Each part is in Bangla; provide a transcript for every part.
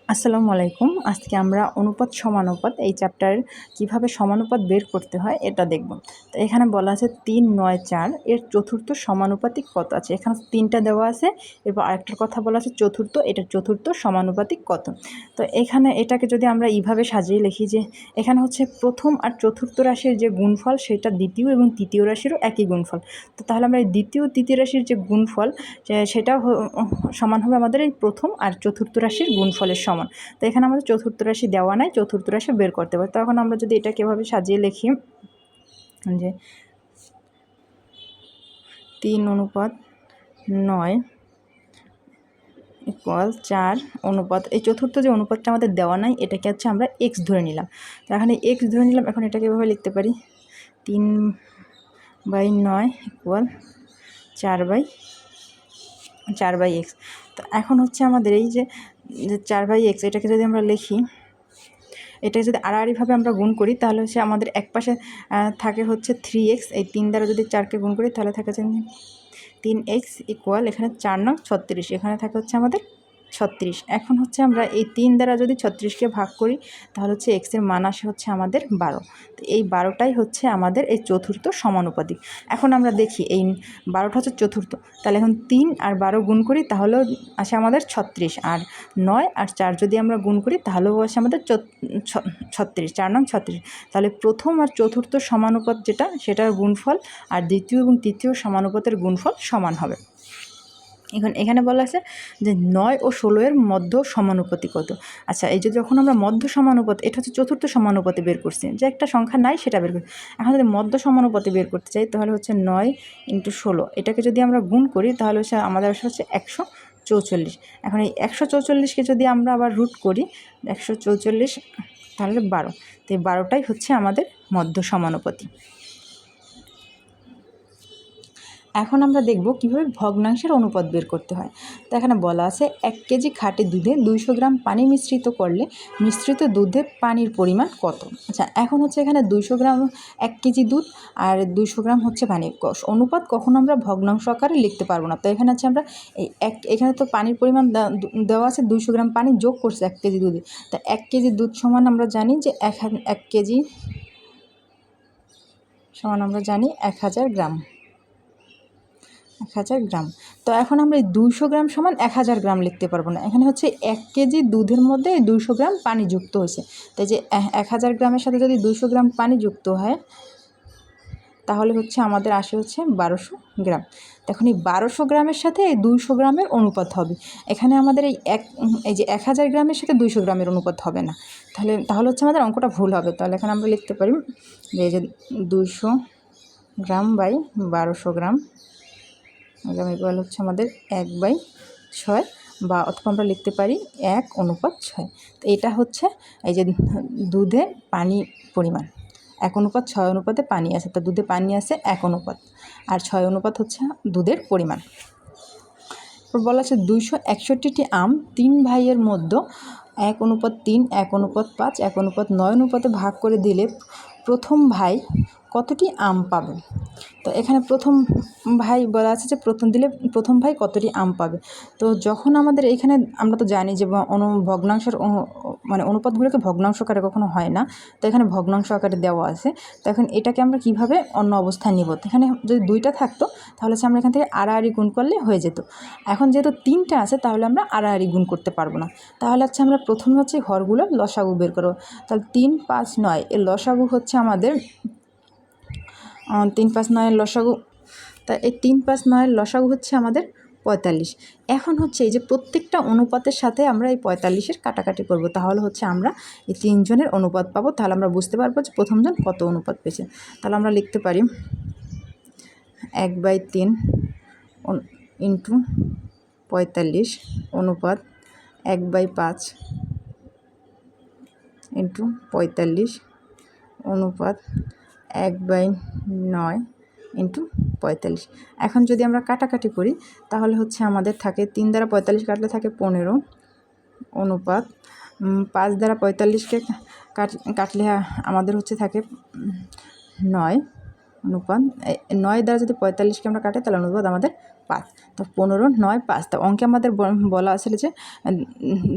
আসসালামু আলাইকুম। আজকে আমরা অনুপাত সমানুপাত এই চ্যাপ্টারের কিভাবে সমানুপাত বের করতে হয় এটা দেখব। তো এখানে বলা আছে ৩, ৯, ৪ এর চতুর্থ সমানুপাতিক কত আছে। এখানে ৩টা দেওয়া আছে, এরপর আরেকটার কথা বলা আছে চতুর্থ, এটার চতুর্থ সমানুপাতিক কত। তো এখানে এটাকে যদি আমরা এইভাবে সাজিয়ে লিখি যে এখানে হচ্ছে প্রথম আর চতুর্থ রাশির যে গুণফল সেটা দ্বিতীয় এবং তৃতীয় রাশিরও একই গুণফল। তো তাহলে আমরা এই দ্বিতীয় তৃতীয় রাশির যে গুণফল সেটা সমান হবে আমাদের এই প্রথম আর চতুর্থ রাশির গুণফলের সমান। তো এখানে আমাদের চতুর্থ রাশি দেওয়া নাই, চতুর্থ রাশি বের করতে পারি। তখন আমরা যদি এটাকে এভাবে সাজিয়ে লিখি যে ৩:৯ ইকুয়াল 4 অনুপাত এই চতুর্থ যে অনুপাতটা আমাদের দেওয়া নাই এটাকে হচ্ছে আমরা এক্স ধরে নিলাম। তো এখানে এক্স ধরে নিলাম, এখন এটাকে এভাবে লিখতে পারি 3/9 ইকুয়াল 4/x। তো এখন হচ্ছে আমাদের এই যে 4/x এটাকে যদি আমরা লিখি, এটাকে যদি আড়াআড়িভাবে আমরা গুণ করি তাহলে হচ্ছে আমাদের এক পাশে থাকে হচ্ছে 3x, এই 3 দ্বারা যদি 4কে গুণ করি তাহলে থাকে হচ্ছে 3x ইকুয়াল এখানে 4 নং 36, এখানে থাকে হচ্ছে আমাদের 36। এখন হচ্ছে আমরা এই 3 দ্বারা যদি 36কে ভাগ করি তাহলে হচ্ছে এক্সের মান আসে হচ্ছে আমাদের 12। তো এই 12টাই হচ্ছে আমাদের এই চতুর্থ সমানুপাতিক। এখন আমরা দেখি এই 12টা হচ্ছে চতুর্থ, তাহলে এখন 3 আর 12 গুণ করি তাহলেও আসে আমাদের 36, আর 9 আর 4 যদি আমরা গুণ করি তাহলেও আসে আমাদের 36, 4 নং 36। তাহলে প্রথম আর চতুর্থ সমানুপাত যেটা সেটার গুণফল আর দ্বিতীয় এবং তৃতীয় সমানুপাতের গুণফল সমান হবে। এখানে বলা আছে যে 9 ও 16 এর মধ্য সমানুপাতি কত। আচ্ছা, এই যে যখন আমরা মধ্য সমানুপাত, এটা হচ্ছে চতুর্থ সমানুপাতি বের করছি, যে একটা সংখ্যা নাই সেটা বের করি। এখন যদি মধ্য সমানুপাতি বের করতে চাই তাহলে হচ্ছে 9 × 16, এটাকে যদি আমরা গুণ করি তাহলে হচ্ছে আমাদের হচ্ছে 144। এখন এই 144কে যদি আমরা আবার রুট করি 144 তাহলে 12, তো এই 12টাই হচ্ছে আমাদের মধ্য সমানুপাতি। এখন আমরা দেখব কিভাবে ভগ্নাংশের অনুপাত বের করতে হয়। তো এখানে বলা আছে 1 কেজি খাঁটি দুধে 200 গ্রাম পানি মিশ্রিত করলে মিশ্রিত দুধে পানির পরিমাণ কত। আচ্ছা, এখন হচ্ছে এখানে 200 গ্রাম 1 কেজি দুধ আর 200 গ্রাম হচ্ছে পানি। অনুপাত কখনো আমরা ভগ্নাংশ আকারে লিখতে পারবো না। তো এখানে হচ্ছে আমরা এখানে তো পানির পরিমাণ দেওয়া আছে 200 গ্রাম পানি যোগ করছে 1 কেজি দুধে। তো 1 কেজি দুধ সমান আমরা জানি যে 1 কেজি সমান আমরা জানি 1000 গ্রাম। 1000 গ্রাম। তো এখন আমরা এই 200 গ্রাম সমান 1000 গ্রাম লিখতে পারবো না। এখানে হচ্ছে 1 কেজি দুধের মধ্যে 200 গ্রাম পানি যুক্ত হয়েছে। তাই যে 1000 গ্রামের সাথে যদি 200 গ্রাম পানি যুক্ত হয় তাহলে হচ্ছে আমাদের আসে হচ্ছে 1200 গ্রাম। এখন এই 1200 গ্রামের সাথে এই 200 গ্রামের অনুপাত হবে। এখানে আমাদের এই যে 1000 গ্রামের সাথে 200 গ্রামের অনুপাত হবে না, তাহলে হচ্ছে আমাদের অঙ্কটা ভুল হবে। তাহলে এখানে আমরা লিখতে পারি যে এই যে 200 গ্রাম বাই 1200 গ্রাম ইকুয়াল হচ্ছে আমাদের 1/6, বা অথবা আমরা লিখতে পারি 1:6। তো এটা হচ্ছে এই যে দুধে পানি পরিমাণ 1:6 অনুপাতে পানি আছে, তো দুধে পানি আছে 1 অনুপাত, আর 6 অনুপাত হচ্ছে দুধের পরিমাণ। বলা আছে 261টি আম 3 ভাইয়ের মধ্যে 1:3, 1:5, 1:9 অনুপাতে ভাগ করে দিলে প্রথম ভাই কতটি আম পাবে। তো এখানে প্রথম ভাই বলা আছে যে প্রথম ভাই কতটি আম পাবে। তো যখন আমাদের এখানে আমরা তো জানি যে ভগ্নাংশের মানে অনুপাতগুলোকে ভগ্নাংশ আকারে কখনো হয় না, তো এখানে ভগ্নাংশ আকারে দেওয়া আছে। তো এখন এটাকে আমরা কিভাবে অন্য অবস্থায় নিব। এখানে যদি 2টা থাকতো তাহলে হচ্ছে আমরা এখান থেকে আড়াআড়ি গুণ করলে হয়ে যেত। এখন যেহেতু 3টা আছে তাহলে আমরা আড়াআড়ি গুণ করতে পারবো না। তাহলে হচ্ছে আমরা প্রথমে হচ্ছে ঘরগুলো লসাগু বের করবো। তাহলে 3, 5, 9 এর লসাগু হচ্ছে আমাদের 3, 5, 9 এর লসাগু। তা এই 3, 5, 9 এর লসাগু হচ্ছে আমাদের 45। এখন হচ্ছে এই যে প্রত্যেকটা অনুপাতের সাথে আমরা এই 45-এর কাটাকাটি করব, তাহলে হচ্ছে আমরা এই 3 জনের অনুপাত পাবো। তাহলে আমরা বুঝতে পারবো যে প্রথমজন কত অনুপাত পেয়েছে। তাহলে আমরা লিখতে পারি 1/3 ইন্টু 45 অনুপাত 1/5 ইন্টু 45 অনুপাত 1/9 ইন্টু 45। এখন যদি আমরা কাটাকাটি করি তাহলে হচ্ছে আমাদের থাকে 3 দ্বারা 45 কাটলে থাকে 15 অনুপাত 5 দ্বারা 45কে কাটলে আমাদের হচ্ছে থাকে 9 অনুপাত 9 দ্বারা যদি 45কে আমরা কাটে তাহলে অনুপাত আমাদের 5। তো 15, 9, 5। তো অঙ্কে আমাদের বলা আসলে যে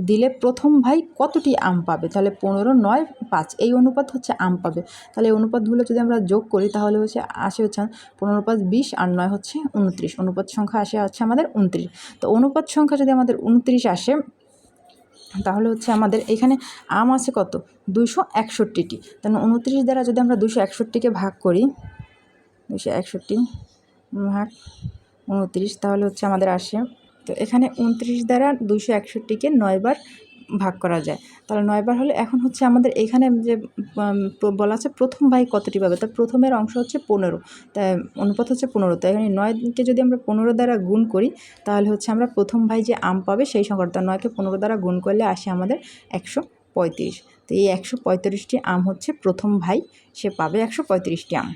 দিলে প্রথম ভাই কতটি আম পাবে, তাহলে 15, 9, 5 এই অনুপাত হচ্ছে আম পাবে। তাহলে এই অনুপাতগুলো যদি আমরা যোগ করি তাহলে আসে হচ্ছে 15, 5, 20 আর 9 হচ্ছে 29। অনুপাত সংখ্যা হচ্ছে আমাদের 29। তো অনুপাত সংখ্যা যদি আমাদের 29 আসে তাহলে হচ্ছে আমাদের এখানে আম আছে কত, 261টি। তাহলে 29 দ্বারা যদি আমরা 261কে ভাগ করি, 261 ভাগ 29, তাহলে হচ্ছে আমাদের আসে, তো এখানে 29 দ্বারা 261কে 9 বার ভাগ করা যায়। তাহলে 9 বার হলে এখন হচ্ছে আমাদের এখানে যে বলা আছে প্রথম ভাই কতটি পাবে, তার প্রথমের অংশ হচ্ছে 15, তাই অনুপাত হচ্ছে 15। তাই এখানে 9কে যদি আমরা 15 দ্বারা গুণ করি তাহলে হচ্ছে আমরা প্রথম ভাই যে আম পাবে সেই সংখ্যাটা, 9কে 15 দ্বারা গুণ করলে আসে আমাদের 135। তো এই 135টি আম হচ্ছে প্রথম ভাই, সে পাবে 135টি আম।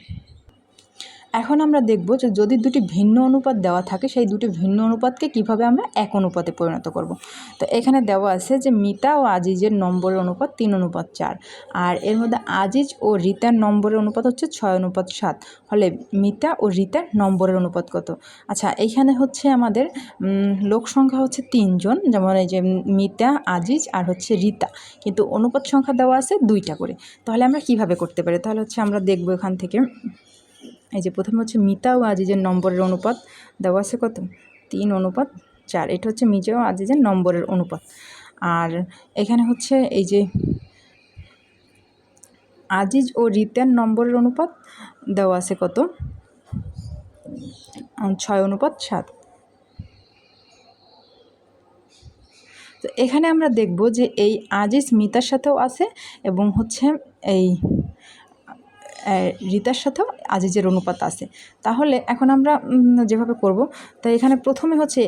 এখন আমরা দেখব যে যদি দুটি ভিন্ন অনুপাত দেওয়া থাকে সেই দুটি ভিন্ন অনুপাতকে কিভাবে আমরা এক অনুপাতে পরিণত করব। তো এখানে দেওয়া আছে যে মিতা ও আজিজের নম্বরের অনুপাত 3:4, আর এর মধ্যে আজিজ ও রিতার নম্বরের অনুপাত হচ্ছে 6:7। ফলে মিতা ও রিতার নম্বরের অনুপাত কত? আচ্ছা, এইখানে হচ্ছে আমাদের লোক সংখ্যা হচ্ছে 3 জন, যেমন এই যে মিতা, আজিজ আর হচ্ছে রিতা, কিন্তু অনুপাত সংখ্যা দেওয়া আছে 2টা করে। তাহলে আমরা কিভাবে করতে পারি? তাহলে হচ্ছে আমরা দেখব এখান থেকে, এই যে প্রথমে হচ্ছে মিতা ও আজিজের নম্বরের অনুপাত দেওয়া আছে কত, 3:4। এটা হচ্ছে মিতা ও আজিজের নম্বরের অনুপাত। আর এখানে হচ্ছে এই যে আজিজ ও রিতার নম্বরের অনুপাত দেওয়া আছে কত, 6:7। তো এখানে আমরা দেখব যে এই আজিজ মিতার সাথেও আছে এবং হচ্ছে এই রিতার সাথেও আজিজের অনুপাত আছে। তাহলে এখন আমরা যেভাবে করব, তাই এখানে প্রথমে হচ্ছে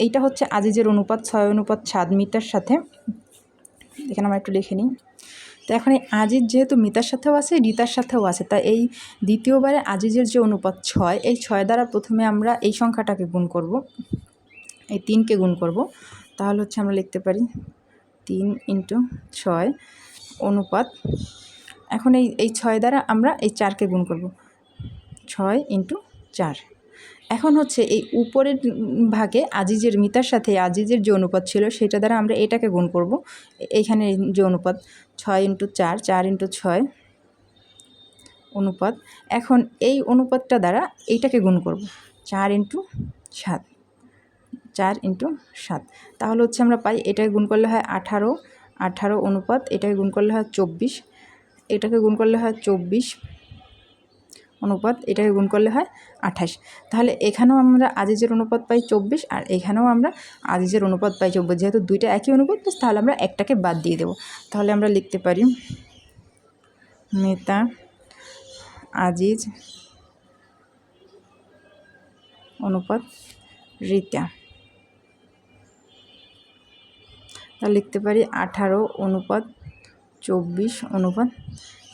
এইটা হচ্ছে আজিজের অনুপাত 6:7 মিতার সাথে, এখানে আমরা একটু লিখে নিই। তো এখন এই আজিজ যেহেতু মিতার সাথেও আছে, রিতার সাথেও আছে, তাই এই দ্বিতীয়বারে আজিজের যে অনুপাত 6, এই 6 দ্বারা প্রথমে আমরা এই সংখ্যাটাকে গুণ করব, এই 3কে গুণ করব। তাহলে হচ্ছে আমরা লিখতে পারি 3 × 6 অনুপাত, এখন এই 6 দ্বারা আমরা এই 4কে গুণ করব, 6 × 4। এখন হচ্ছে এই উপরের ভাগে আজিজের মিতার সাথে আজিজের যে অনুপাত ছিল সেটা দ্বারা আমরা এটাকে গুণ করব, এইখানে যে অনুপাত 6 × 4, 4 × 6 অনুপাত। এখন এই অনুপাতটা দ্বারা এইটাকে গুণ করব, 4 × 7, 4 × 7। তাহলে হচ্ছে আমরা পাই এটাকে গুণ করলে হয় 18, 18 অনুপাত, এটাকে গুণ করলে হয় 24, এটাকে গুণ করলে হয় 24 অনুপাত, এটাকে গুণ করলে হয় 28। তাহলে এখানেও আমরা আজিজের অনুপাত পাই 24 আর এখানেও আমরা আজিজের অনুপাত পাই 24। যেহেতু দুইটা একই অনুপাত, তাহলে আমরা একটাকে বাদ দিয়ে দেব। তাহলে আমরা লিখতে পারি মিতা, আজিজ অনুপাত রিতা। তাহলে লিখতে পারি 18 অনুপাত 24 অনুপাত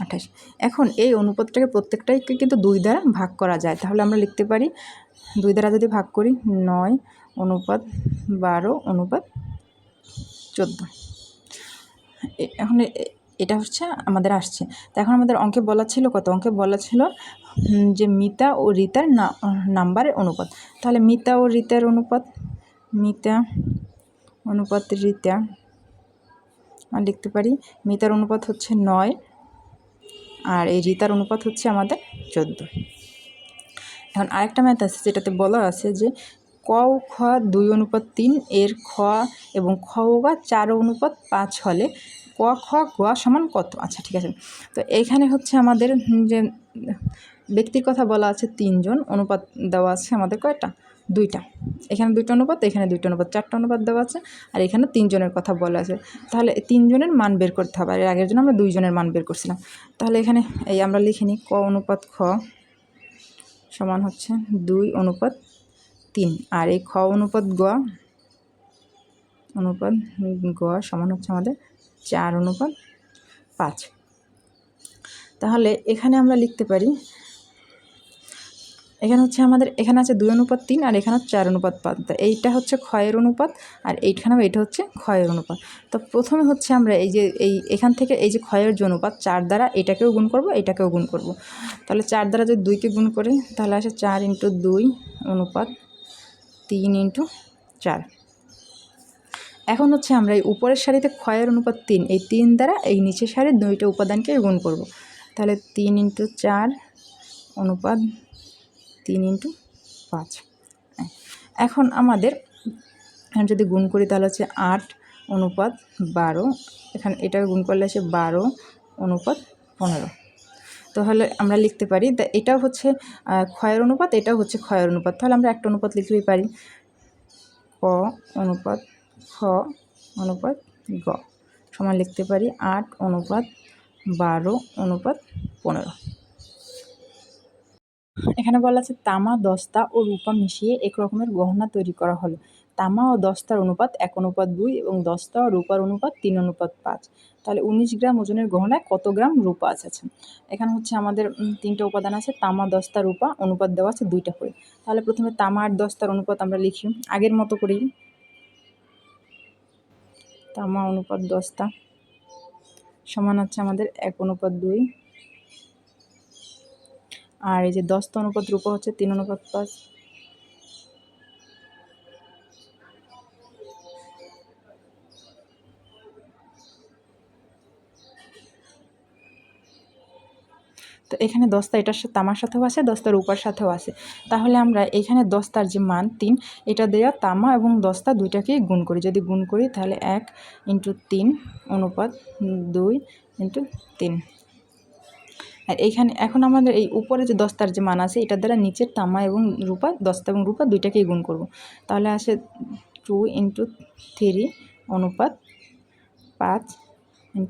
28। এখন এই অনুপাতটাকে প্রত্যেকটাকে কিন্তু 2 দ্বারা ভাগ করা যায়। তাহলে আমরা লিখতে পারি 2 দ্বারা যদি ভাগ করি 9 অনুপাত 12 অনুপাত 14। এখন এটা হচ্ছে আমাদের আসছে। তো এখন আমাদের অঙ্কে বলা ছিল কত, অঙ্কে বলা ছিল যে মিতা ও রিতার নাম্বারের অনুপাত। তাহলে মিতা ও রিতার অনুপাত, মিতা অনুপাত রিতা, আর লিখতে পারি মিতার অনুপাত হচ্ছে 9 আর এই রিতার অনুপাত হচ্ছে আমাদের 14। এখন আরেকটা ম্যাথ আছে যেটাতে বলা আছে যে ক ও খ 2:3 এর খ এবং খ ও গা 4:5 হলে ক খ গ সমান কত? আচ্ছা, ঠিক আছে। তো এইখানে হচ্ছে আমাদের যে ব্যক্তির কথা বলা আছে 3 জন, অনুপাত দেওয়া আছে আমাদের কয়টা, 2টা। এখানে 2টা অনুপাত, এখানে 2টা অনুপাত, 4টা অনুপাত দেওয়া আছে, আর এখানে 3 জনের কথা বলা আছে। তাহলে 3 জনের মান বের করতে হবে, আর এর আগের জন্য আমরা 2 জনের মান বের করছিলাম। তাহলে এখানে এই আমরা লিখে নিই ক অনুপাত খ সমান হচ্ছে 2:3, আর এই খ অনুপাত গ সমান হচ্ছে আমাদের 4:5। তাহলে এখানে আমরা লিখতে পারি, এখানে হচ্ছে আমাদের এখানে আছে 2:3 আর এখানে 4:5। তো এইটা হচ্ছে ক্ষয়ের অনুপাত আর এইটা হচ্ছে ক্ষয়ের অনুপাত। তো প্রথমে হচ্ছে আমরা এখান থেকে এই যে ক্ষয়ের যে অনুপাত 4 দ্বারা এটাকেও গুণ করব, এটাকেও গুণ করব। তাহলে 4 দ্বারা যদি 2কে গুণ করি তাহলে আসে 4 × 2 অনুপাত 3 × 4। এখন হচ্ছে আমরা এই উপরের সারিতে ক্ষয়ের অনুপাত 3, এই 3 দ্বারা এই নিচের সারির 2টা উপাদানকে গুণ করব। তাহলে 3 × 4 অনুপাত 3 × 5। এখন আমাদের যদি গুণ করি তাহলে হচ্ছে 8 অনুপাত 12, এখানে এটাকে গুণ করলে আসে 12 অনুপাত 15। তাহলে আমরা লিখতে পারি এটাও হচ্ছে ক্ষয়ের অনুপাত, এটাও হচ্ছে ক্ষয়ের অনুপাত, তাহলে আমরা একটা অনুপাত লিখতেই পারি, ক অনুপাত খ অনুপাত গ সমান লিখতে পারি 8 অনুপাত 12 অনুপাত 15। এখানে বলা আছে তামা, দস্তা ও রূপা মিশিয়ে এক রকমের গহনা তৈরি করা হলো। তামা ও দস্তার অনুপাত 1:2 এবং দস্তা ও রূপার অনুপাত 3:5। তাহলে 19 গ্রাম ওজনের গহনায় কত গ্রাম রূপা আছে? এখানে হচ্ছে আমাদের 3টা উপাদান আছে, তামা, দস্তা, রূপা, অনুপাত দেওয়া আছে 2টা করে। তাহলে প্রথমে তামা আর দস্তার অনুপাত আমরা লিখি আগের মতো করেই, তামা অনুপাত দস্তা সমান হচ্ছে আমাদের 1:2, আর এই যে দস্তা অনুপাত রূপা হচ্ছে 3:5। তো এখানে দস্তা এটার সাথে তামার সাথেও আছে, দস্তা রূপার সাথেও আছে। তাহলে আমরা এখানে দস্তার যে মান 3, এটা দেওয়া তামা এবং দস্তা 2টাকেই গুণ করি। যদি গুণ করি তাহলে 1 × 3 অনুপাত 2 × 3। আর এইখানে এখন আমাদের এই উপরে যে দস্তার যে মান আছে এটার দ্বারা নিচের তামা এবং রূপা, দস্তা এবং রূপা 2টাকেই গুণ করব। তাহলে আসে 2 × 3 অনুপাত 5 ×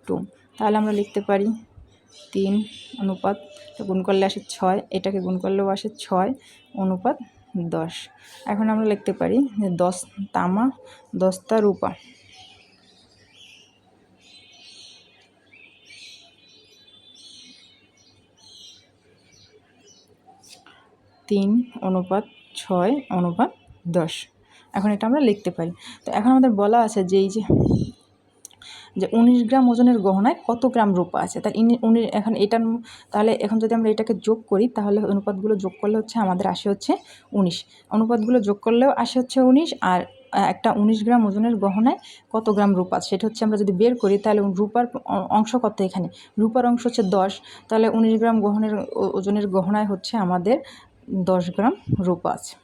2। তাহলে আমরা লিখতে পারি 3 অনুপাত গুণ করলে আসে 6, এটাকে গুণ করলেও আসে 6 অনুপাত 10। এখন আমরা লিখতে পারি যে 10 তামা, দস্তা, রূপা 3 অনুপাত 6 অনুপাত 10। এখন এটা আমরা লিখতে পারি। তো এখন আমাদের বলা আছে যে এই যে 19 গ্রাম ওজনের গহনায় কত গ্রাম রূপা আছে। তাই এখন এটার তাহলে এখন যদি আমরা এটাকে যোগ করি তাহলে অনুপাতগুলো যোগ করলে হচ্ছে আমাদের আসে হচ্ছে 19। অনুপাতগুলো যোগ করলেও আসে হচ্ছে 19, আর একটা 19 গ্রাম ওজনের গহনায় কত গ্রাম রূপা আছে সেটা হচ্ছে আমরা যদি বের করি তাহলে রূপার অংশ কত, এখানে রূপার অংশ হচ্ছে 10, তাহলে 19 গ্রাম ওজনের গহনায় হচ্ছে আমাদের 10 গ্রাম রূপা আছে।